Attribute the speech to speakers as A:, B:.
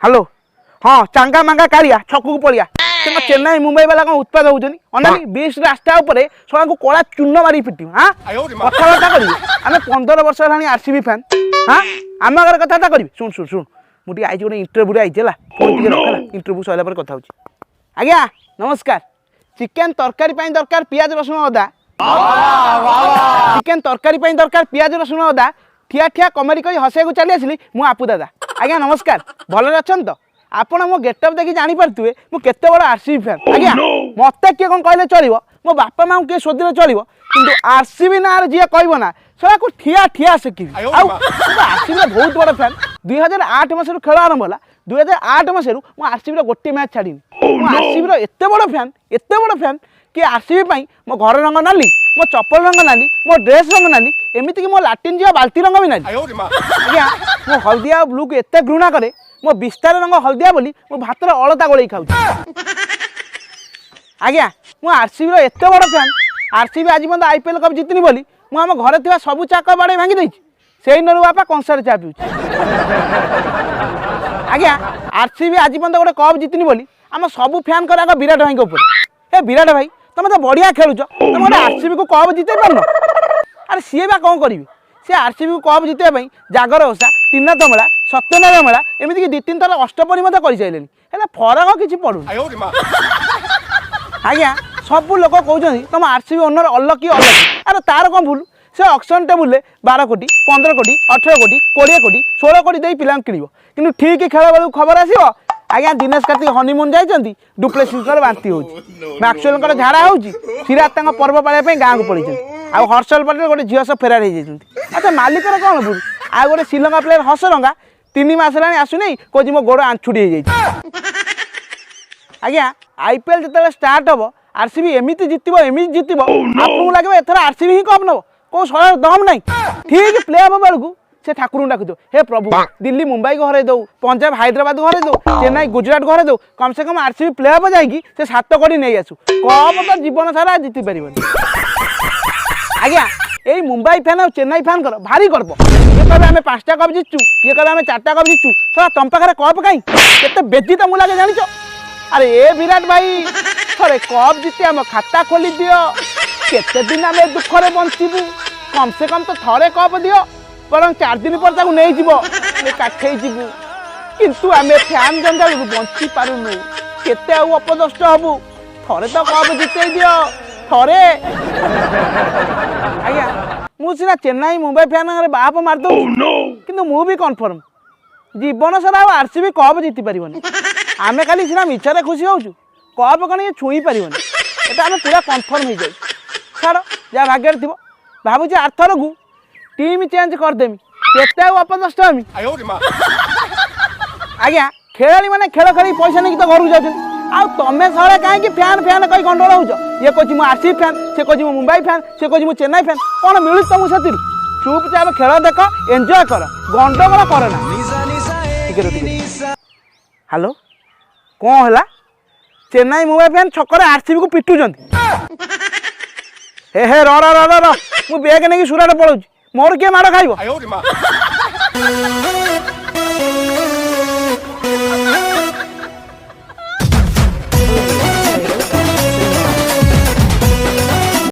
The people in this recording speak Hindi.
A: हेलो हाँ चांगा मांगा कालिया छकू पड़िया चेन्नई मुंबई वाला कौन उत्पाद होनी अनानी 20 रास्ता सड़ा को कला चून मारी पिट हाँ कथबार्ता करेंगे आम 15 वर्ष है आरसीबी फैन हाँ आम आगे कथबार्ता करी शुण शुण शुण मुझे आई गोटे इंटरव्यू आई रखा इंटरव्यू सरला कथा आज्ञा नमस्कार चिकेन तरकारी दरकार पियाज रसुण अदा चिकेन तरकारी दरकार पियाज रसुण अदा ठिया ठिया कमेडी कर हसैया को चली आसली मु आपू दादा आज्ञा नमस्कार भल अच्छा तो आपण मो गेटअप देखी जापे मु केते बड़ आरसीबी फैन आज्ञा मत किए कौन कहले चलो मो बापा माँ किए शोधिले चलो कि आरसीबी ना जी कह ना से ठिया ठिया शिखी आरसीबी बहुत बड़ फैन 2008 मसीह खेल आरंभ है 2008 मसीह आरसीबी गोटे मैच छाड़ी आरसीबी एत बड़ फैन कि आरसीबी मो घर रंग नाली मो चप्पल रंग नाली मो ड्रेस रंग नाली एमती कि मो लाट्रिन जी बाल्टी रंग भी नाली आज्ञा मो हलदिया ब्लू को एत घृणा करे मो विस्तार रंग हलदिया बोली मो भात अलता गोल खाऊ आज्ञा मो आरसीबी एत बड़ फैन आरसीबी आज पर्यटन आईपीएल कप जितनी बोली मु आम घर थी सबू चाक बाड़े भांगी देती से नरु बापा कंसार चा पीऊ आज्ञा आरसीबी आज पर्यटन गोटे कप जितनी बोली आम सबू फैन कर विराट भाई ऊपर ए विराट भाई तुम तो बढ़िया खेलुच तुम गोटे आरसीबी को कप जिते पारन अरे सी बा कौन करी सी आरसीबी को कप जिते जागर ओषा त्रिनाथ मेला सत्यनारायण मेला एमती कि 2-3 थर अष्टपरी कर सारे फरक किसी पड़ू आज्ञा सब लोक कहते तुम आरसीबी ओनर अलकी अरे तार कौन भूल से ऑक्शन टेबुल 12 कोटी 15 कोटी 18 कोटी 20 कोटी 16 कोटी दे पिला किणव कि ठीक खेल बेलू खबर आसो आज्ञा दिनेश कार्तिक हनीमून जाइए डुप्लेसिस बांति हो मैक्सवेल झाड़ा हो सिराज पर्व पाया गाँव को पड़े आ हर्षल पटेल गोटे झील सब फेरार हो अच्छा मालिकर कौन भूल आ गोटे श्रीलंका प्लेयर हसरंगा 3 मास है आसुनी कौन मो गोड़ आंछुड़ी हो आज्ञा आईपीएल जो स्टार्ट हम आरसीबी एमती जितब आपको लगे एथर आरसीबी ही कप नब कौ शहर दम ना ठीक प्ले ऑफ बेलू से ठाकुर डाक दो हे प्रभु दिल्ली मुंबई को हर दो पंजाब हैदराबाद को हर दो चेन्नई गुजरात को हर दो कम से कम आरसीबी प्ले ऑफ जाकि से 7 कोटी नहीं आसू कप तो जीवन सारा जीति पार आज्ञा यही मुंबई फैन और चेन्नई फैन कर भारी गर्व ये कहे आम 5टा कप जितु ये कहे आम 4टा कप जितु सर तुम पाखे कप कहीं केते बेजी तो मुझे जान अरे ए विराट भाई थोड़े कप जीते आम खाता खोली दियो केते दिन आम दुखरे बंचबू कम से कम तो थोड़े कप दियो बर 4 दिन पर नहीं जीव काठे जीवु किंतु आम फैन जंजाल बंची पारुनु केते अपदष्ट हबु थोड़े तो कप जीते दियो थोड़े आज्ञा मुझे चेन्नई मुंबई फैन बाप मारद कि मुझे कन्फर्म जीवन सारा आरसीबी कप जीति पारन आम खाली सीना मिछरे खुशी होचु कप कौन ये छुई पारन ये आम पूरा कन्फर्म हो जाए छाड़ जहाँ भाग्य थी भावुँ आरथर को टीम चेंज करदेमी केते अपदष्ट हमी आज्ञा खेलाड़ी मैंने खेल खेल पैसा नहीं तो घर को जाते आमे सारे कहीं फैन फैन कहीं गंडगोल हो ये कह आरसीबी फैन से कह मुंबई फैन से कह चेन्नई फैन कौन मिलू तुमको से चुपचाप खेल देख एंजॉय कर गंडगोल कर हेलो कौन है चेन्नई मुंबई फैन छकर आरसीबी को पिटुंट हे र र र र मु बैग नहीं सुराट पलाऊँ मोर किए माड़ खाइब